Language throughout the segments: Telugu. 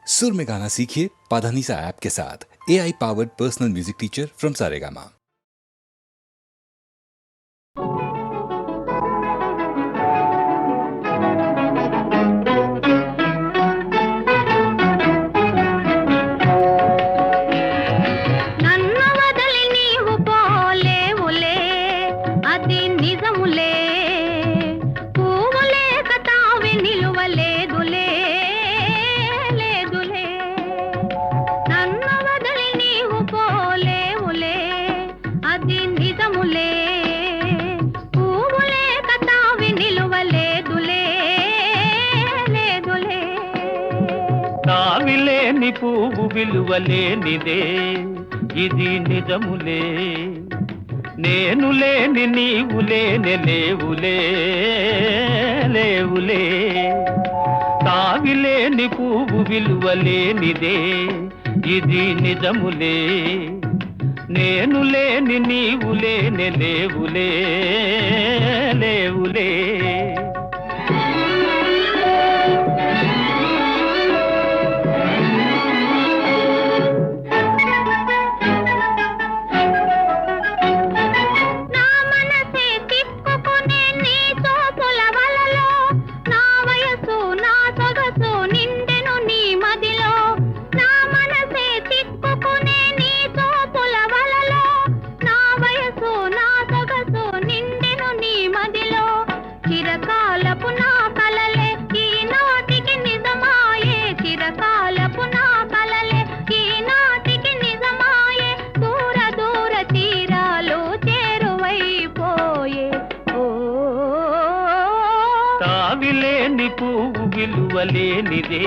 सुर में गाना सीखिए पाधानीसा ऐप के साथ। AI powered personal music teacher from Saregama. తావిలేని పువ్వు విలువలేనిదే ఇది నిజములే, నేను లేని నీవు లేని లేవులే లేవులే. తావిలేని పువ్వు విలువలేనిదే ఇది నిజములే, నేను లేని నీవు లేని లేవులే లేవులే. తావిలేని పువ్వు విలువలేనిదే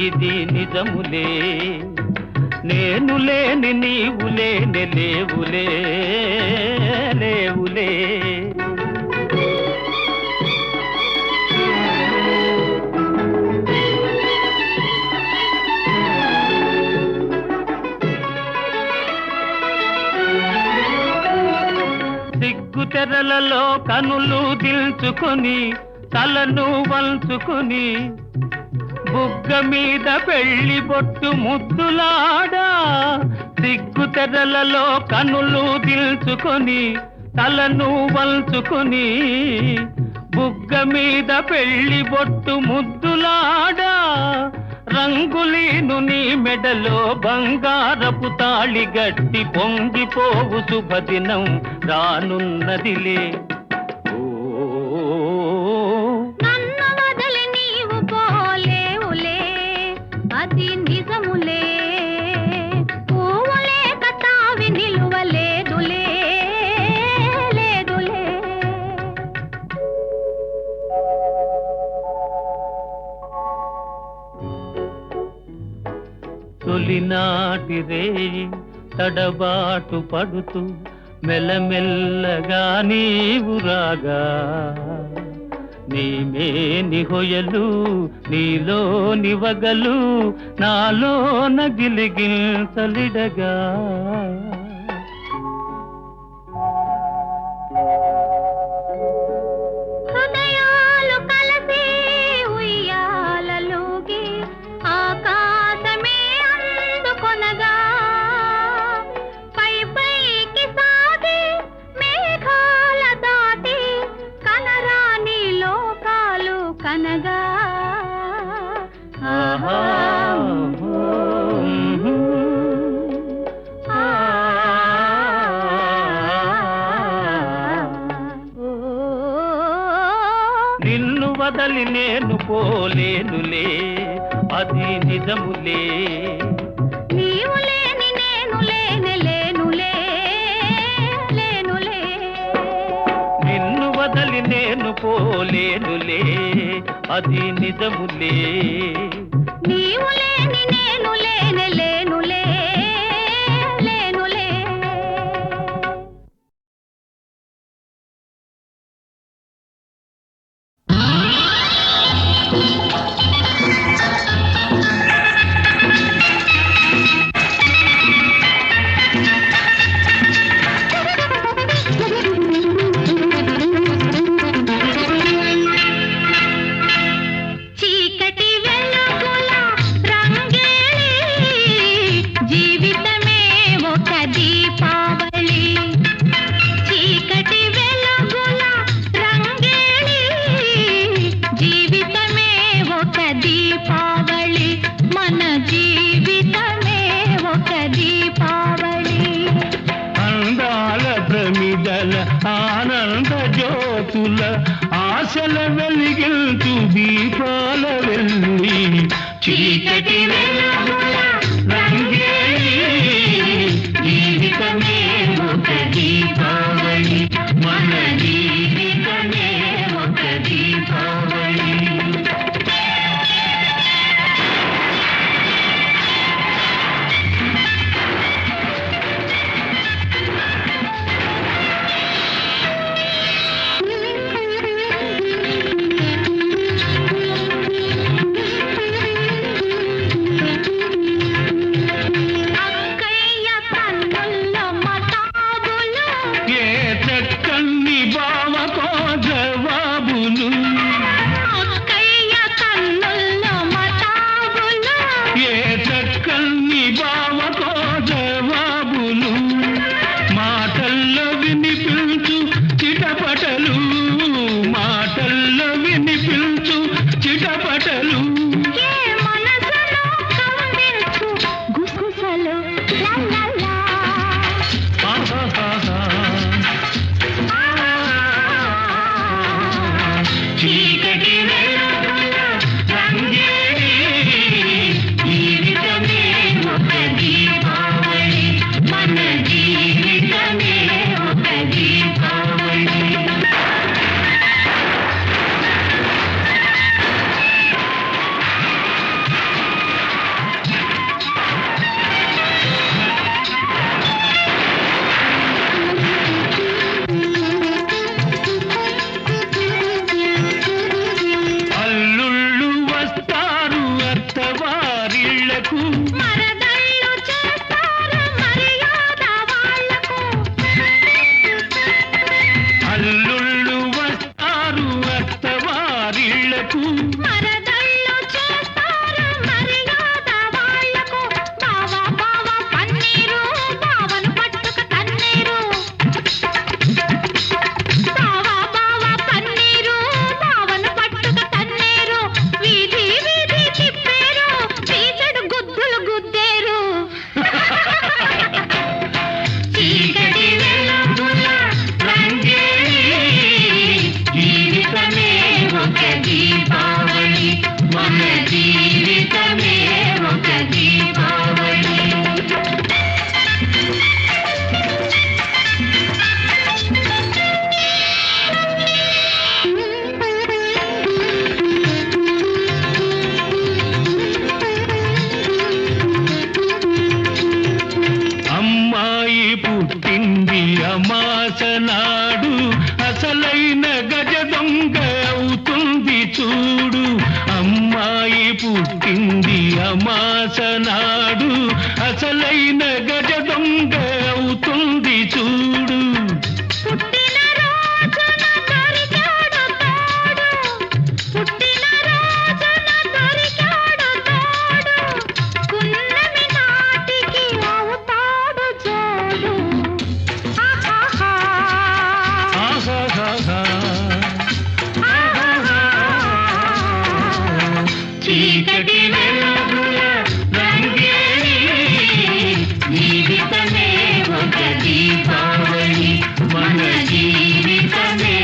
ఇది నిజములే, నేను లేని నీవు లేని లేవులే లేవులే. సిగ్గు తెరలలో కనులు దిల్చుకొని తలను వంచుకొని బుగ్గ మీద పెళ్లి బొట్టు ముద్దులాడా. సిగ్గు తెరలలో కనులు దిల్చుకొని తలను వంచుకొని బుగ్గ మీద పెళ్లి బొట్టు ముద్దులాడా. రంగులీను నీ మెడలో బంగారపు తాళి గట్టి పొంగిపోవు శుభదినం రానున్నదిలే. తొలినాటి రేయి తడబాటు పడుతూ మెల్లమెల్లగా నీవు రాగా, నీమేని హొయలు నీలోని వగలు నాలోన గిలిగించలిడగా. నిన్ను వదలి నేను పోలేనులే అది నిజములే, నీవు లేని నేను లేని లేనులే లేనులే. నిన్ను వదలి నేను పోలేనులే అది నిజములే, నీవు లేని నేను లేని లేనులే లేనులే. చీకటి వెలుగు మన జీవితమే ఒక దీపావళి. అందాల ప్రమిదల ఆనంద జ్యోతుల ఆశల వెలిగించు దీపాల వెళ్ళి చీకటి వెలుగుల రంగేలి జీవితమే ఒక దీపావళి మన జీవితమే ఒక దీపావళి. అక్కయ్య కన్నుల్లో మతాబులు, ఏ చక్కని బావకో జవాబులు, అక్కయ్య కన్నుల్లో మతాబులు, ఏ చక్కని బావకో జవాబులు, మాటల్లో వినిపించు చిటపటలు, మాటల్లో వినిపించు చిటపటలు. ఏ మనసులో కవ్వించు గుసగుసలు లా లా లా. ఆహాహాహా. చీకటి వెలుగుల రంగేలి జీవితమే ఒక దీపావళి మన జీవితమే ఒక దీపావళి. అల్లుళ్ళు వస్తారు అత్తవారిళ్లకు, మరదళ్ళు చేస్తారు మర్యాద వాళ్లకు. అల్లుళ్ళు వస్తారు అత్తవారిళ్లకు, మరదళ్ళు చేస్తారు మర్యాద వాళ్లకు. బావ బావ పన్నీరు బావను పట్టుక తన్నీరు. బావ బావ పన్నీరు బావను పట్టుక తన్నీరు. వీధి వీధి తిప్పేరు పీచడు గుద్దులు గుద్దేరు. చీకటి వెలుగుల రంగేలి జీవితమే ఒక దీపావళి మన జీవితమే ఒక దీపావళి. అమ్మాయి పుట్టింది అమాస నాడు, అసలైన గజ దొంగ అవుతుంది చూడు. అమ్మాయి పుట్టింది అమాస నాడు, అసలైన గజ దొంగ అవుతుంది చూడు. పుట్టిన రోజున దొరికాడు తోడు. పుట్టిన రోజున దొరికాడు తోడు. పున్నమి నాటికి అవుతాడు జోడు. ఆహాహా. ఆహాహాహా. చీకటి వెలుగుల రంగేలి జీవితమే ఒక దీపావళి మన జీవితమే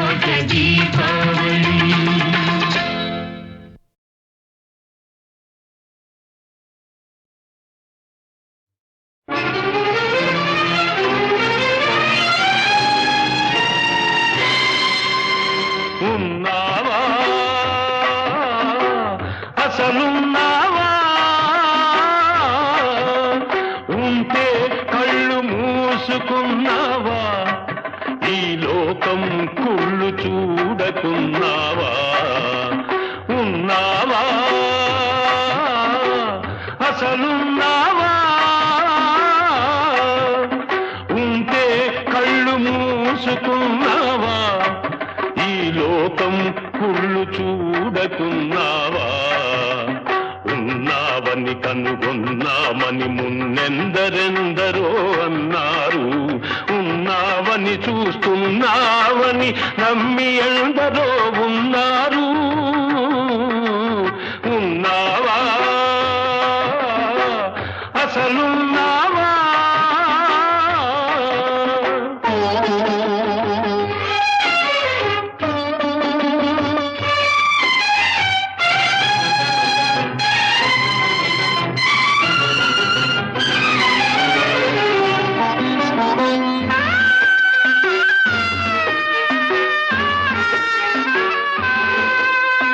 ఒక దీపావళి. ఉన్నావా అసలున్నావా, ఉంటే కళ్ళు మూసుకున్నావా, ఈ లోకం కుళ్ళు చూడకున్నావా. ఉన్నావా అసలున్నావా, ఉంటే కళ్ళు మూసుకున్నావా, ఈ లోకం కుళ్ళు చూడకున్నావా. ఉన్నావని కనుగొన్నామని మున్నెందరెందరో అన్నారు, ఉన్నావని చూస్తున్నావని నమ్మి ఎందరో ఉన్నారు. ఉన్నావా అసలున్నావా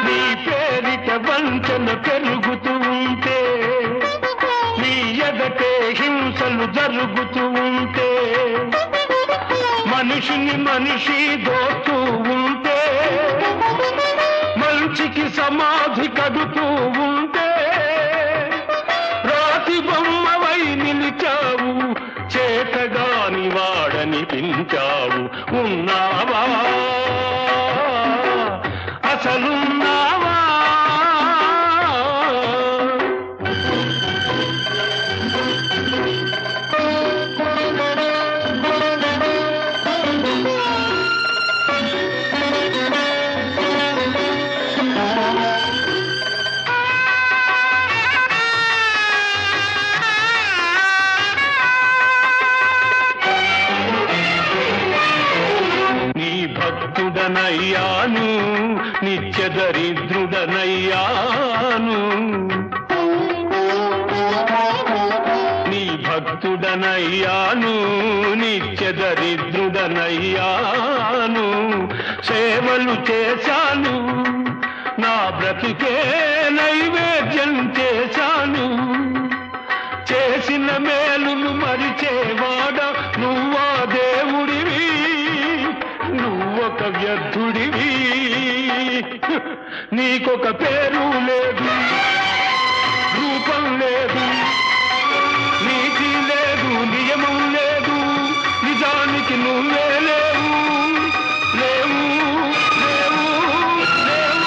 నీ పేరిట వంచన పెరుగుతూ ఉంటే నీ ఎదటే హింసలు జరుగుతూ ఉంటే మనిషిని మనిషి దోస్తూ ఉంటే మంచికి సమాధి కడుతూ ఉంటే రాతి బొమ్మవై నిలిచావు చేతగాని వాడనిపించావు ఉన్నావా అసలున్నావా నీ భక్తుడనయ్యాను నిత్య దరిద్రుడనయ్యాను నీ భక్తుడనయ్యాను నిత్య దరిద్రుడనయ్యాను సేవలు చేశాను నా బ్రతుకే నైవేద్యం చేశాను చేసిన మేలును మరిచేవాడ నువ్వా దేవుడివి నువ్వొక వ్యర్థుడివి నీకొక పేరు లేదు రూపం లేదు నీతి లేదు నియమం లేదు నిజానికి నువ్వే లేవు లేవు లేవు లేవు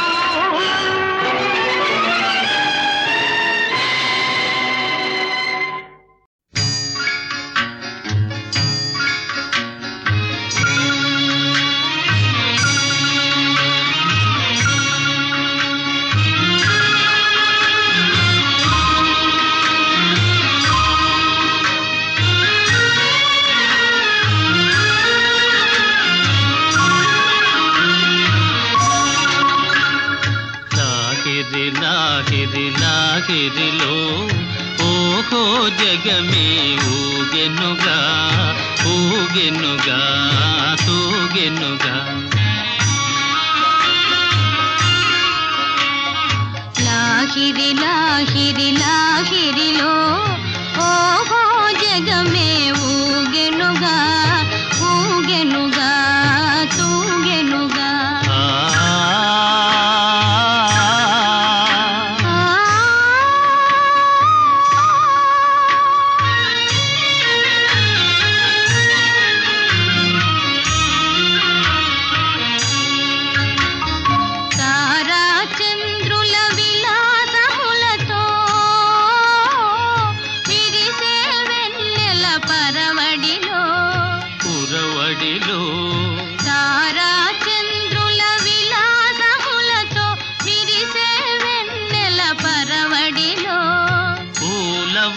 లాహిరిలో ఓహో జగమే ఊగెనుగా ఊగెనుగా తూగెనుగా లాహిరిలో ఓహో జగమే ఊగెనుగా ఊగెనుగా తూగెనుగా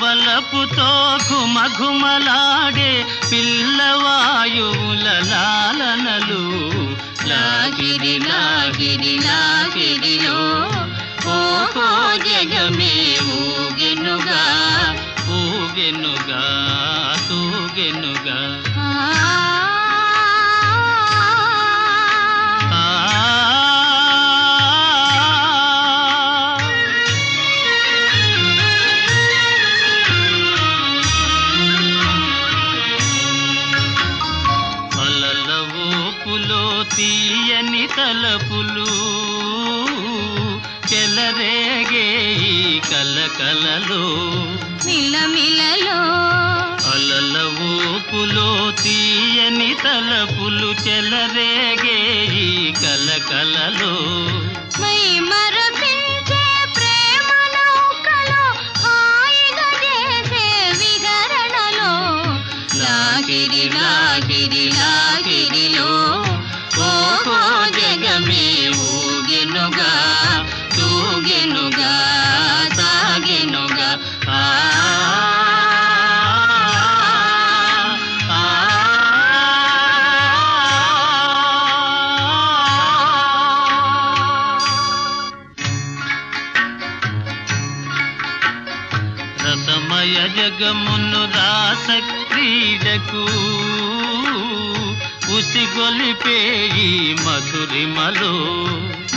వలపుతో ఘుమఘుమలాడే పిల్లవాయువుల లాలనలు లాగిరిలో ఓహో జగమే ఊగెనుగా ఊగెనుగా తూగెనుగా తీయని తలపులు చెలరేగే ఈ కలకలలో మిలమిలలో అలల ఊపులో తీయని తలపులు చెలరేగే ఈ కలకలలో మై మరపించే ప్రేమ నౌకలో హాయిగా చేసే విహరణలో లాగిరిలో ఓహో జగమే ఊగెనుగా తూగెనుగా సాగెనుగా రసమయ జగమును రాస క్రీడకు ఉసిగొలిపే ఈ మధురిమలో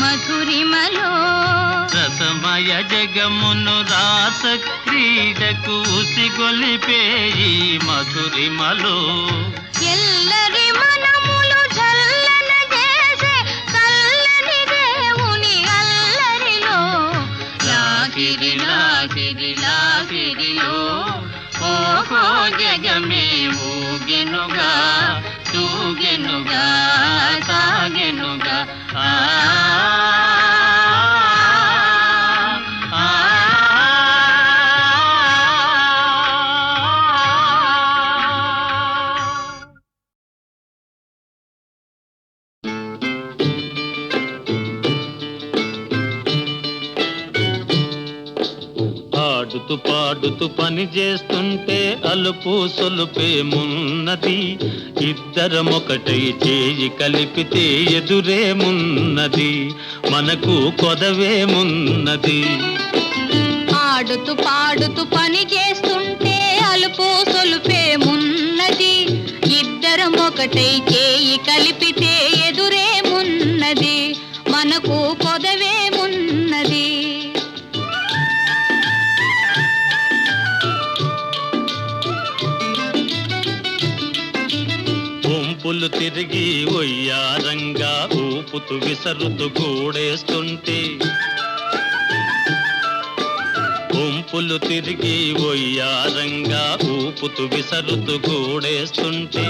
మధురిమలో రసమయ జగమును రాస క్రీడకు ఉసిగొలిపే ఈ మధురిమలో ఎల్లరి మనములు చల్లన చేసే చల్లని దేవుని అల్లరిలో లాగిరి లాగిరి లాగిరిలో ఓహో జగమే ఊగెనుగా తూగెనుగా సాగెనుగా ఆ ఆడుతూ పాడుతూ పని చేస్తుంటే అలుపు సొలుపేమున్నది ఇద్దరమొకటై చేయి కలిపితే ఎదురేమున్నది మనకు కొదవేమున్నది ఆడుతూ పాడుతూ పని చేస్తుంటే అలుపు సొలుపేమున్నది ఇద్దరం ఒకటై చేయి కలిపితే ఎదురేమున్నది మనకు కొదవేమున్నది గుంపులు తిరిగి ఒయ్యారంగా ఊపుతూ విసరుతూ గూడేస్తుంటే గుంపులు తిరిగి ఒయ్యారంగా ఊపుతూ విసరుతూ గూడేస్తుంటే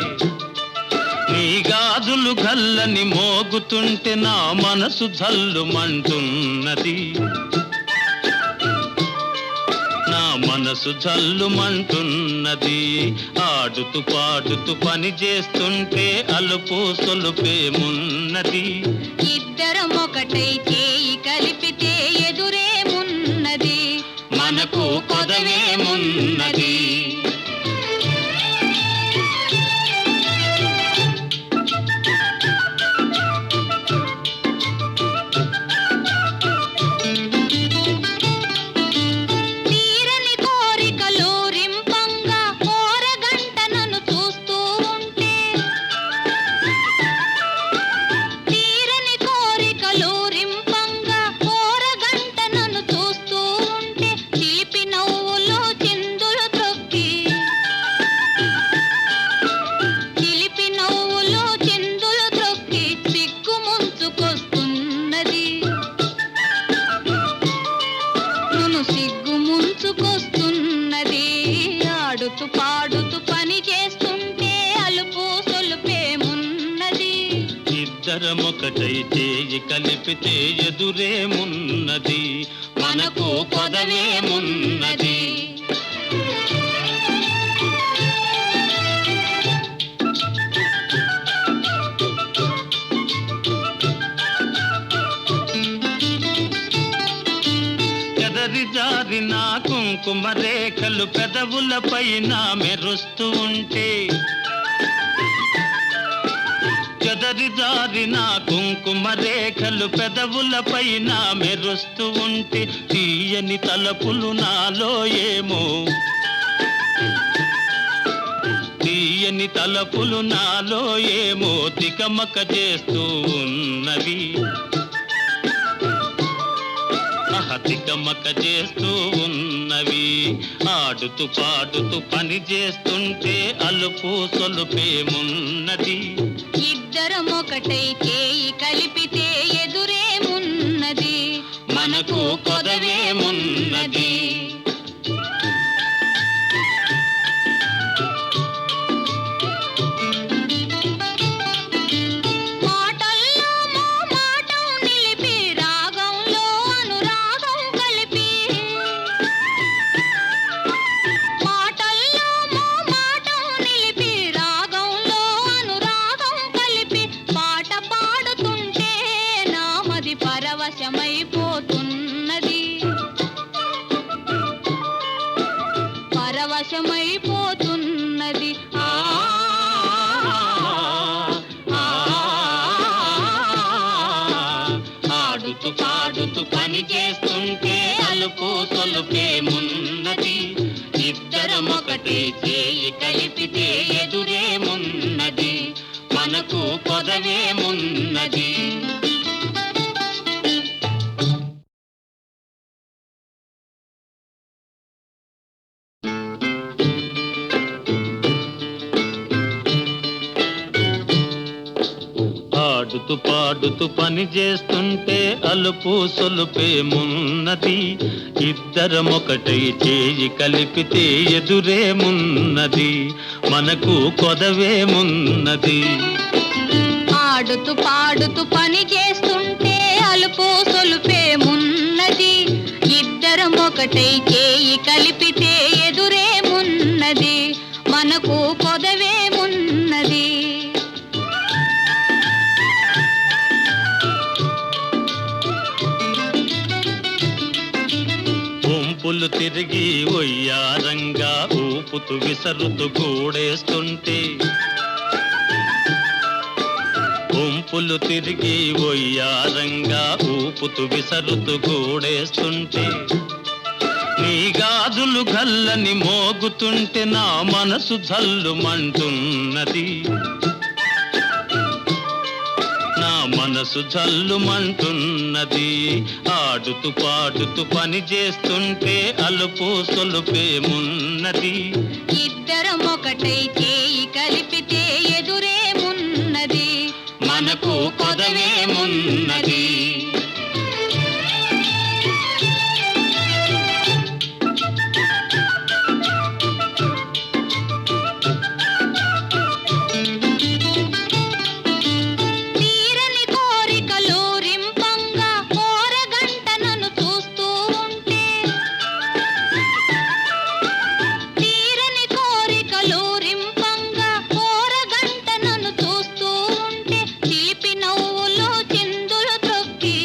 నీ గాజులు గల్లని మోగుతుంటే నా మనసు జల్లుమంటున్నది నా మనసు జల్లుమంటున్నది ఆడుతూ పాడుతూ పని చేస్తుంటే అలుపు సొలుపేమున్నది ఇద్దరం ఒకటై చేయి కలిపితే ఎదురేమున్నది మనకు కొదవేమున్నది తీరని కోరికలు రింపంగా కోరగంట నన్ను చూస్తూ ఉంటే తీరని కోరికలు రింపంగా కోరగంట నన్ను చూస్తూ ఉంటే చిలిపి నవ్వులో చిందులు త్రొక్కి చిలిపి నవ్వులో చిందులు త్రొక్కి సిగ్గు ముంచుకొస్తున్నది నన్ను సిగ్గు ముంచుకొస్తున్నది ఆడుతూ పాడుతూ పని చేస్తుంటే అలుపు సొలుపేమున్నది ఇద్దరమొకటై చేయి కలిపితే ఎదురేమున్నది మనకు కొదవేమున్నది చెదరి జారిన కుంకుమ రేఖలు పెదవులపైన మెరుస్తూ ఉంటే చెదరి జారిన కుంకుమ రేఖలు పెదవులపైన మెరుస్తూ ఉంటే తీయని తలపులు నాలో ఏమో తీయని తలపులు నాలో ఏమో తికమక చేస్తూ ఉన్నవి తికమక చేస్తూ ఉన్నవి ఆడుతూ పాడుతూ పని చేస్తుంటే అలుపు సొలుపేమున్నది ఇద్దరం ఒకటై చేయి కలిపితే ఎదురేమున్నది మనకు కొదవేమున్నది మాటల్లో మా మాటం నిలిపి రాగంలో అనురాగం కలిపి మాటల్లో మా మాటం నిలిపి రాగంలో అనురాగం కలిపి పాట పాడుతుంటే నామది పరవశమైపోతున్నది పరవశమైపోతున్నది ఆడుతూ పాడుతూ పని చేస్తుంటే అలుపు సొలుపేమున్నది ఒకటై చేయి కలిపితే ఎదురేమున్నది, మనకు కొదవేమున్నది. ఆడుతూ పాడుతూ పని చేస్తుంటే అలుపు సొలుపేమున్నది, ఇద్దరమొకటై చేయి కలిపితే ఎదురేమున్నది, మనకు కొదవేమున్నది. ఆడుతూ పాడుతూ పని చేస్తుంటే అలుపు సొలుపేమున్నది, ఇద్దరం ఒకటై చేయి కలిపితే ఎదురేమున్నది, మనకు కొదవేమున్నది. గుంపులు తిరిగి ఒయ్యారంగా ఊపుతూ విసరుతూ కూడేస్తుంటే, గుంపులు తిరిగి ఒయ్యారంగా ఊపుతూ విసరుతూ కూడేస్తుంటే, నీ గాజులు గల్లని మోగుతుంటే నా మనసు జల్లుమంటున్నది, నా మనసు జల్లుమంటున్నది. ఆడుతూ పాడుతూ పని చేస్తుంటే అలుపు సొలుపేమున్నది, ఇద్దరం ఒకటై చేయి కలిపితే ఎదురేమున్నది, మనకు కొదవేమున్నది. తీరని కోరికలు రింపంగా కోరగంట నన్ను చూస్తూ ఉంటే, తీరని కోరికలు రింపంగా కోరగంట నన్ను చూస్తూ ఉంటే, చిలిపి నవ్వులో చిందులు త్రొక్కి,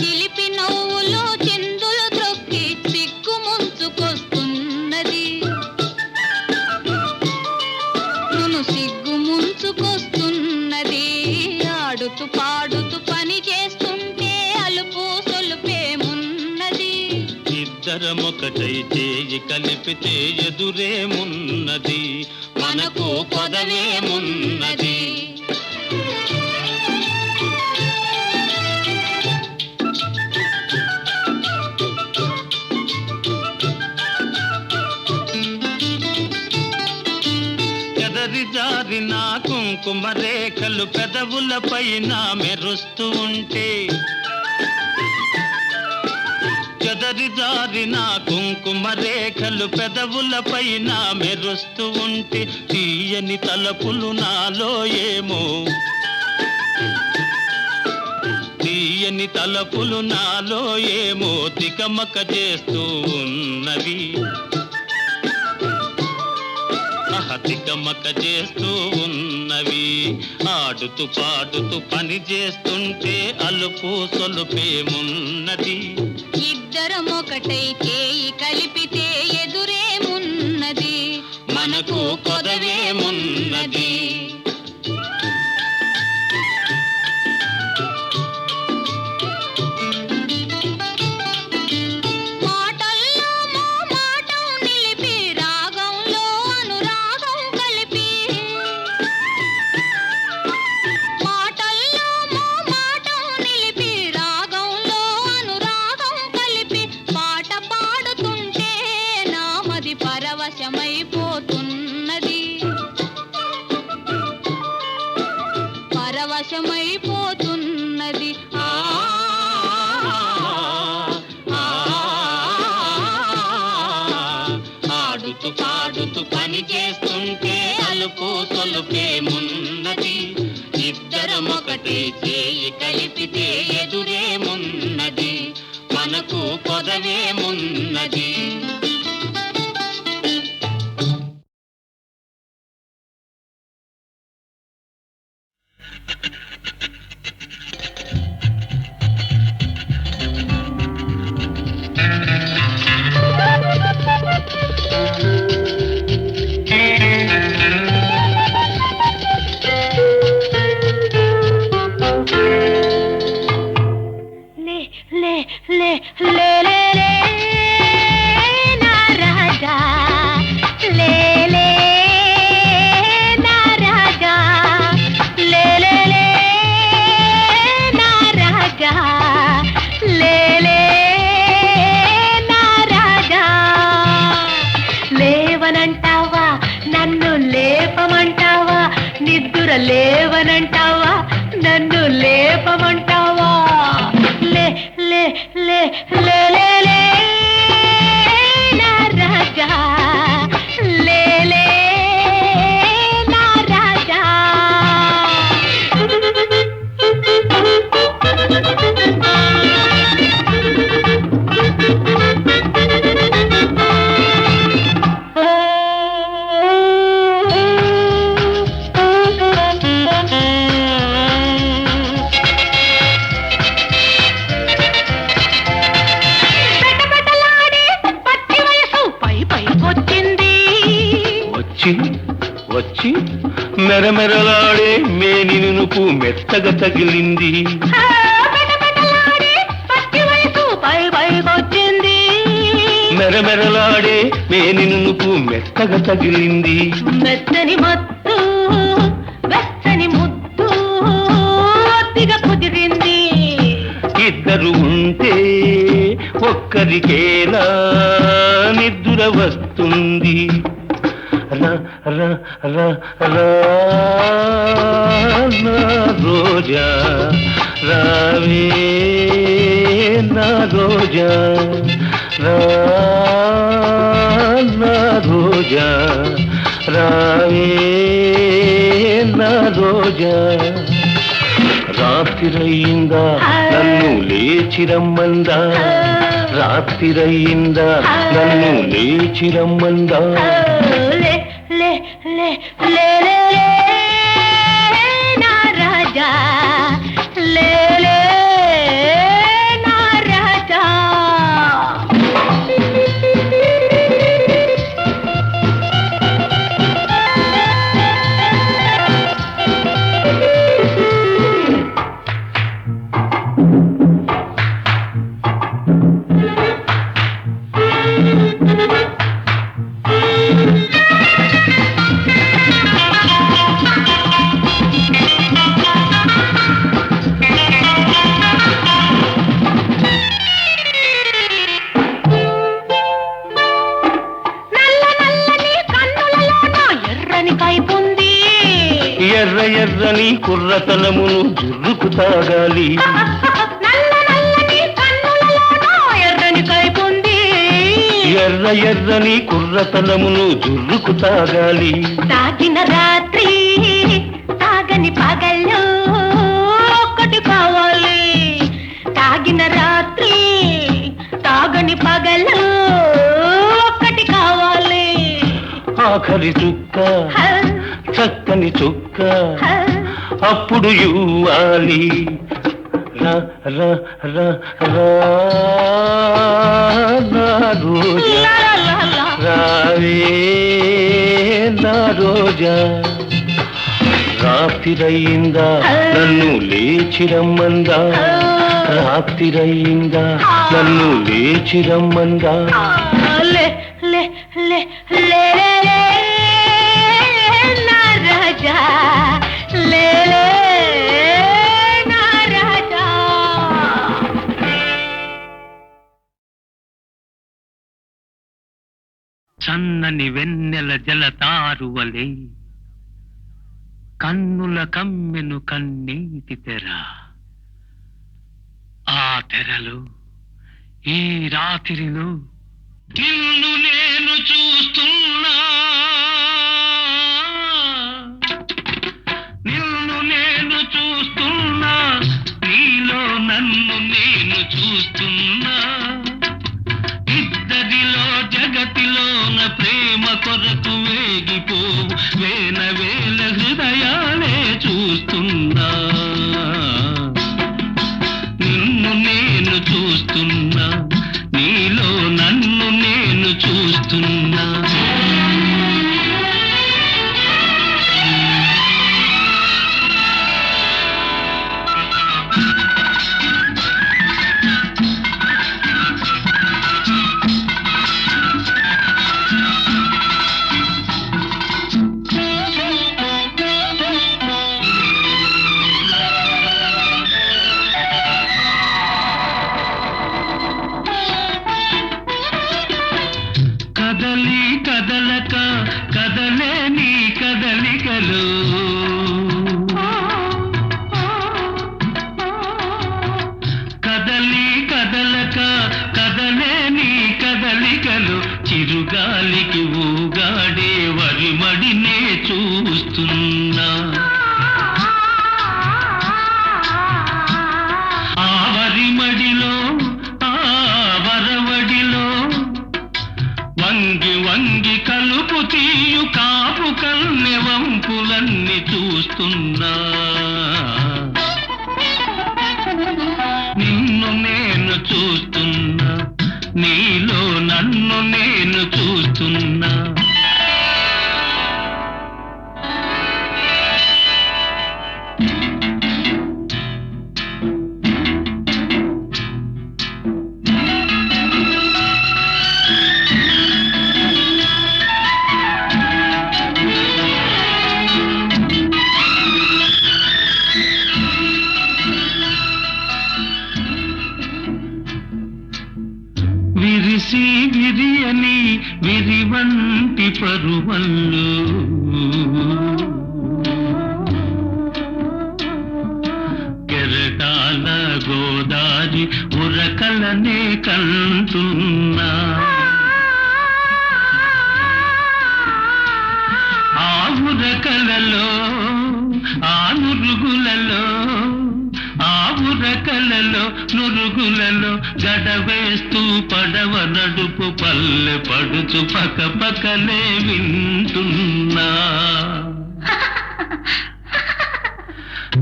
చిలిపి నవ్వులో చిందులు త్రొక్కి సిగ్గు ముంచుకొస్తున్నది, నన్ను సిగ్గు ముంచుకొస్తున్నది. ఆడుతూ పాడుతూ పని చేస్తుంటే అలుపు సొలుపేమున్నది, ఇద్దరమొకటై చేయి కలిపితే ఎదురేమున్నది, మనకు కొదవేమున్నది. చెదరి జారిన కుంకుమ రేఖలు పెదవులపైన మెరుస్తూ ఉంటే, చెదరి జారిన కుంకుమ రేఖలు పెదవులపైన మెరుస్తూ ఉంటే, తీయని తలపులు నాలో ఏమో, తీయని తలపులు నాలో ఏమో తికమక చేస్తూ ఉన్నవి, తికమక చేస్తూ ఉన్నవి. ఆడుతూ పాడుతూ పని చేస్తుంటే అలుపు సొలుపేమున్నది, ఇద్దరం ఒకటై చేయి కలిపితే ఎదురేమున్నది, మనకు కొదవేమున్నది. మాటల్లో మా మాటం నిలిపి రాగంలో అనురాగం కలిపి, మాటల్లో మా మాటం నిలిపి రాగంలో అనురాగం కలిపి, పాట పాడుతుంటే నామది పరవశమైపోతున్నది, పరవశమైపోతున్నది. ఆడుతూ పాడుతూ పని చేస్తుంటే అలుపు సొలుపేమున్నది, ఇద్దరమొకటే చేయి కలిపితే ఎదురేమున్నది, మనకు కొదవేమున్నది. లే లే లే లే లే లే నా లేవనంటావా నన్ను లేపమంటావా లే లే లే లే లే లే నా రాజా లే లే నా రాజా వచ్చి మెరమెరలాడే మేని నునుపు మెత్తగా తగిలింది మెరమెరలాడే మేని నునుపు మెత్తగా తగిలింది మెత్తని మత్తు వెచ్చని ముద్దు ఒత్తిగా కుదిరింది ఇద్దరు ఉంటే ఒక్కరికేలా నిద్ర వస్తుంది రా రా రా రా నా రోజా రావే నా రోజా రా నా రోజా రావే నా రోజా రాత్రిరయ్యిందా నన్ను లేచిరమ్మందా రాత్రిరయ్యిందా నన్ను లేచిరమ్మందా లే లే లే లే లే నా రాజా లే లే నా రాజా ఎర్ర ఎర్రని కుర్రతనమును జుర్రుకు తాగాలి ఎర్ర ఎర్రని కుర్రతనమును జుర్రుకు తాగాలి తాగిన రాత్రి తాగని పగళ్ళు ఒక్కటి కావాలి తాగిన రాత్రి తాగని పగళ్ళు ఒక్కటి కావాలి ఆఖరి చుక్క చక్కని చుక్క అప్పుడు ఇవ్వాలి రా రా రా రా నా రోజా రావే నా రోజా రాత్రిరయ్యిందా నన్ను లేచిరమ్మందా రాత్రిరయ్యిందా నన్ను లేచిరమ్మందా లే లే లే లే లే నా రాజా లే లే నా రాజా సన్నని వెన్నెల జలతారువలే కన్నుల కమ్మెను కన్నీటి తెర ఆ తెరలో ఈ రాత్రిలో నిన్ను నేను చూస్తున్నా నిన్ను నేను చూస్తున్నా నీలో నన్ను నేను చూస్తున్నా ఇద్దరిలో జగతిలోన ప్రేమ కొరకు వేగిపోవు వేల వేల హృదయాలే చూస్తున్నా నిన్ను నేను చూస్తున్నా నీలో నన్ను నేను చూస్తున్నా కదలి కదలక కదలే నీ కదలికలు కదలికలు చిరుగాలికి ఊగాడే వరిమడినే చూస్తున్నా. ఆ వరిమడిలో ఆ వరవడిలో వంగి వంగి కలుపు తీయు కాపు కన్నె వంపులన్నీ చూస్తున్నా. నిన్ను నేను చూస్తున్నా, నీలో నన్ను నేను చూస్తున్నా. విరిసి విరియని విరివంటి పరువల్లు కెరటాల గోదారి ఉరకలనే కంటున్నా. ఆ ఉరకలలో ఆ నురుగులలో ఆ ఉరకలలో నురుగులలో గడవేస్తూ పడవ నడుపు పల్లె పడుచు పక్క పక్కనే వింటున్నా.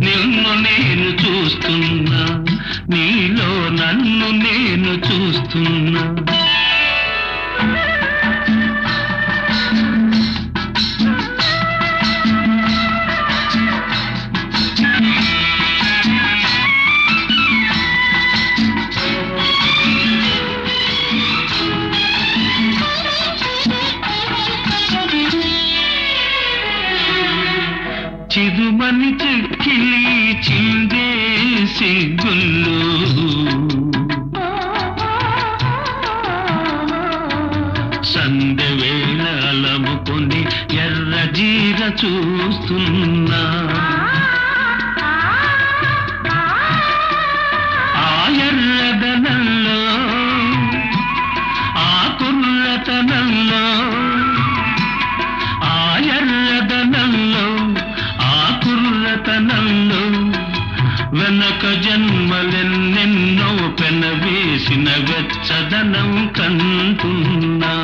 నిన్ను నేను చూస్తున్నా, నీలో నన్ను నేను చూస్తున్నా. చిరుమని చెక్కిలి చిందేసి గుల్లు సందె వేళ అలముకొని ఎర్ర జీర చూస్తున్నా. ఆ ఎర్రదనంలో ఆ కుర్రతనంలో ఆ ఎర్రదనంలో కుర్రతనంలో వెనక జన్మలెన్నెన్నో పెనవేసిన వెచ్చదనం కంటున్నా.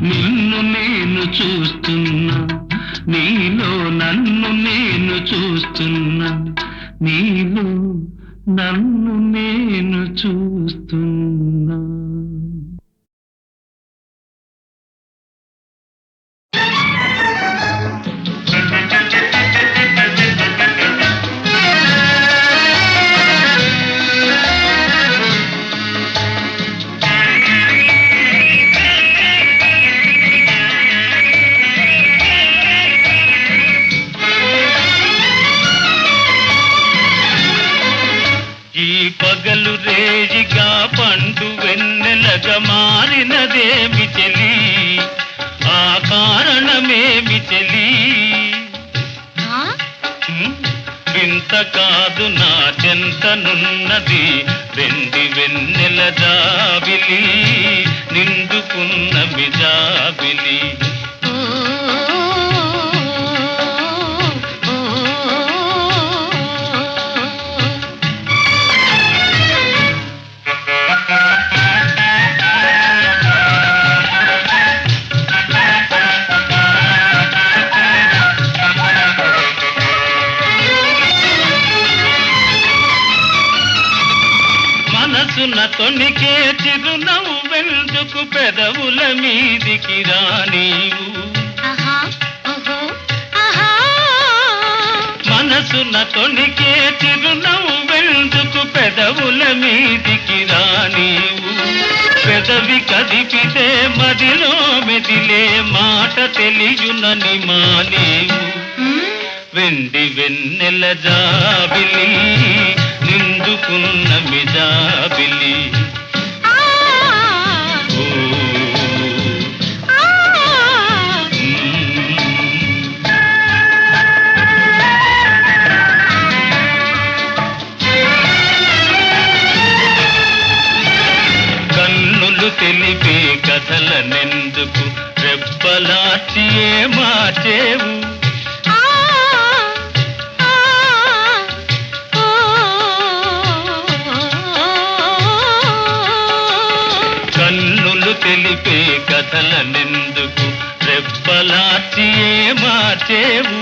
నిన్ను నేను చూస్తున్నా, నీలో నన్ను నేను చూస్తున్నా. నీలో నన్ను నేను చూస్తున్నా. పగలు రేజిగా పండు వెన్నెలగా మారినదేమి చెలి, ఆ కారణమేమి చెలి. వింత కాదు నా చెంతనున్నది వెండి వెన్నెల జాబిలి, నిండుకున్న మిజాబిలి. మనసున తొణికే చిరునవ్వెందుకు పెదవుల మీదికి రానీవు. మనసున తొణికే చిరునవ్వెందుకు పెదవుల మీదికి రానీవు. పెదవి కదిపితే మదిలో మెదిలే మాట తెలియునని మానేవు. వెండి వెన్నెల జాబిలి, నిండుకున్న మిజాబిలి. తెలిపే కథలనెందుకు రెప్పలార్చి మార్చేవు కన్నులు తెలిపే కథలనెందుకు రెప్పలార్చి మార్చేవు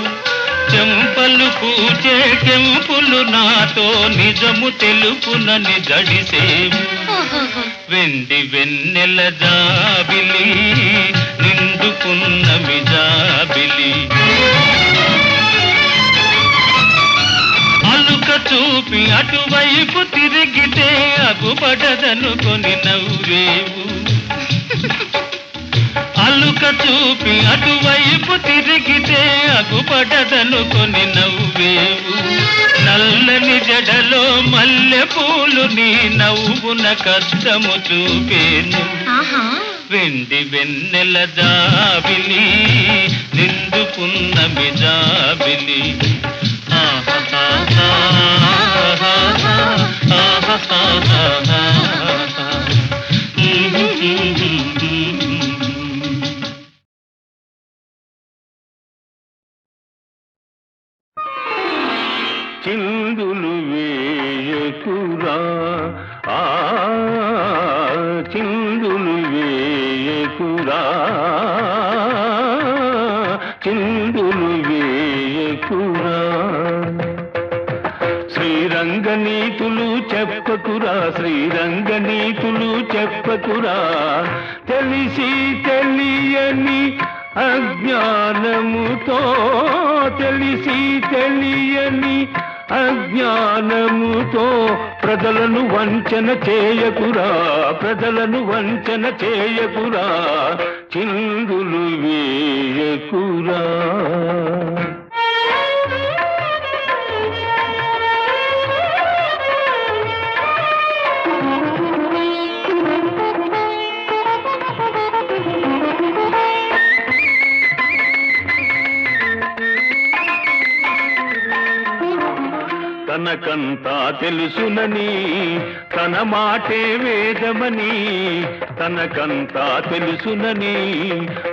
చెంపలు పూచే కెంపులు నాతో నిజము తెలుపునని జడిసేవు వెండి వెన్నెల జాబిలి నిండుకున్నమి జాబిలి అలుక చూపి అటువైపు తిరిగితే అగుపడదనుకొని నవ్వేవు అలుక చూపి అటువైపు తిరిగితే అగుపడదనుకొని నవ్వేవు నల్లని జడలో మల్లె పూలు నీ నవ్వున కద్దము చూపేను వెండి వెన్నెల జాబిలి నిండుకున్నమి జాబిలి చిందులు వేయకురా చిందులు వేయకురా చిందులు వేయకురా శ్రీరంగనీతులు చెప్పకురా శ్రీరంగనీతులు చెప్పకురా తెలిసి తెలియని అజ్ఞానముతో తెలిసి తెలియని అజ్ఞానముతో ప్రజలను వంచన చేయకురా ప్రజలను వంచన చేయకురా చిందులు వేయకురా తనకంతా తెలుసునని తన మాటే వేదమని తనకంతా తెలుసునని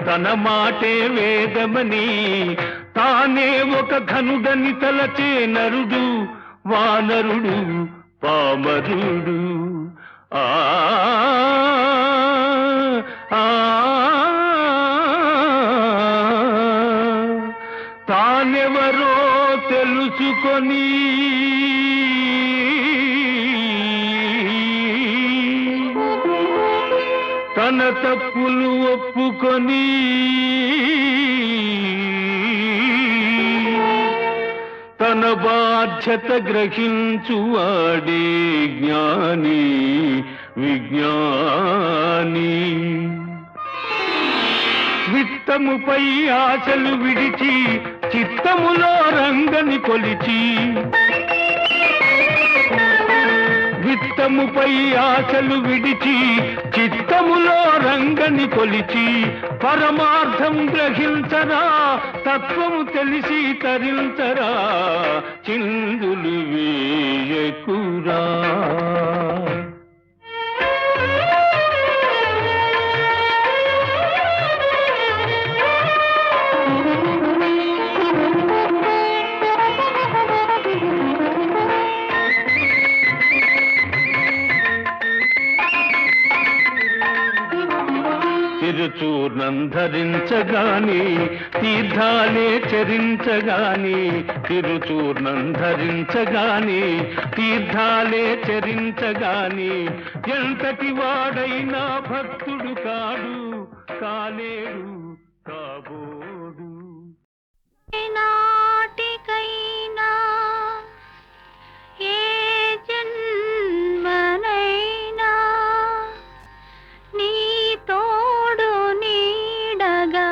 తన మాటే వేదమని తానే ఒక ఘనుడని తలచే నరుడు వానరుడు పామరుడు తానెవరో తెలుసుకొని తన తప్పులు ఒప్పుకొని తన బాధ్యత గ్రహించువాడే జ్ఞాని విజ్ఞాని విత్తముపై ఆశలు విడిచి చిత్తములో రంగని కొలిచి విత్తముపై ఆశలు విడిచి చిత్తములో రంగని కొలిచి పరమార్థం గ్రహించరా తత్వము తెలిసి తరించరా చిందులు వేయకురా తిరుచూర్ణం ధరించగాని తీర్థాలే చరించగాని తిరుచూర్ణం ధరించగాని తీర్థాలే చరించగాని ఎంతటి వాడైనా భక్తుడు కాడు కాలేడు కాబోడు నాటికైనా ఏ జన్మనైనా నీ తోడు నీడగా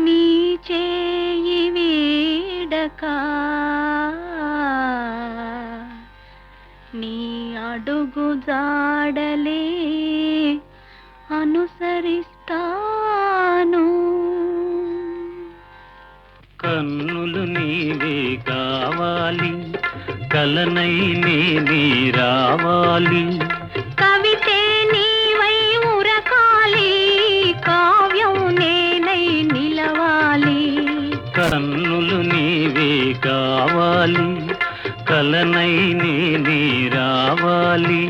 నీ చేయి వీడక నీ అడుగు జాడలే అనుసరిస్తాను కన్నులు నీవే కావాలి కలనై నీ రావాలి కవితే నీ కలనై నేనే రావాలి.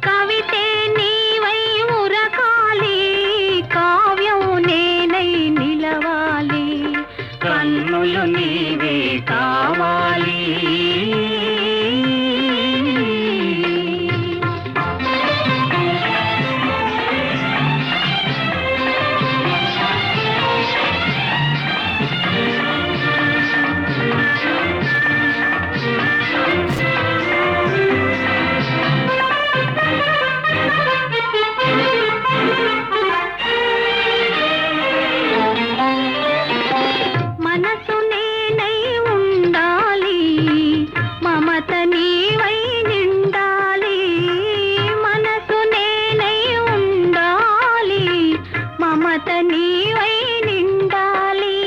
కవితే నీవై ఉరకాలి, కావ్యం నేనై నిలవాలి. కన్నులు నీవే కావాలి. మనసు నేనై ఉండాలి, మమత నీవై నిండాలి. మనసు నేనై ఉండాలి, మమత నీవై నిండాలి.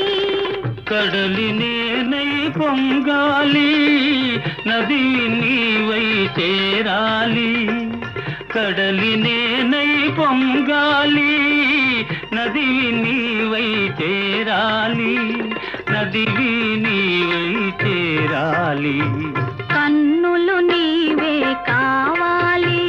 కడలి నేనై పొంగాలి, నది నీవై చేరాలి. కడలి నేనై పొంగాలి, నది నీవై చేరాలి. నదివి నీవై చేరాలి. కన్నులు నీవే కావాలి.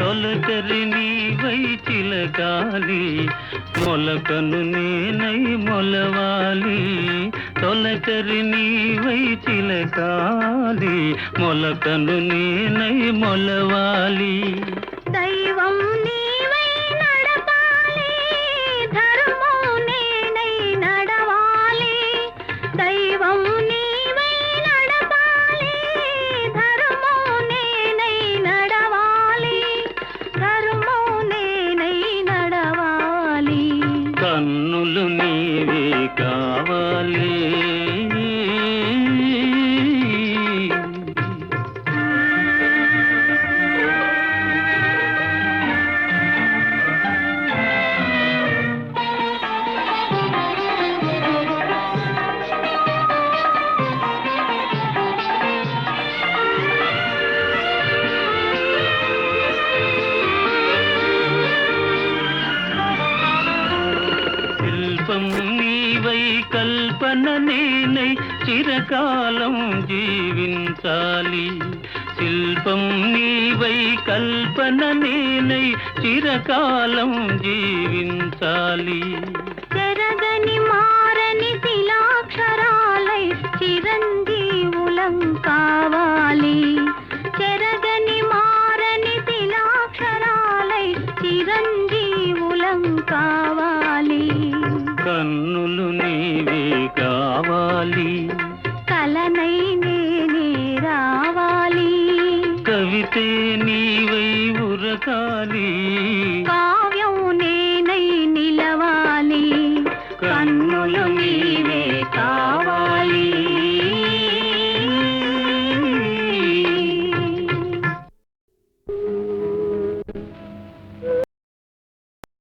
తొలకరి నీవై చిలకాలి, మొలకను నేనై మొలవాలి. తొలకరి నీవై చిలకాలి, మొలకను నేనై మొలవాలి. దైవం నీవై నడపాలి, ధర్మం నేనై నడవాలి. దైవం నీవై నడపాలి, ధర్మం నేనై నడవాలి. ధర్మం నేనై నడవాలి. కన్నులు నీవే కావాలి. శిల్పం నీవై కల్పన నేనై చిరకాలం జీవించాలి. శిల్పం నీవై కల్పన నేనై చిరకాలం జీవించాలి. చెరగని మారని శిలాక్షరాలై చిరంజీవులం కావాలి. చెరగని మారని శిలాక్షరాలై చిరంజీవులం కావాలి.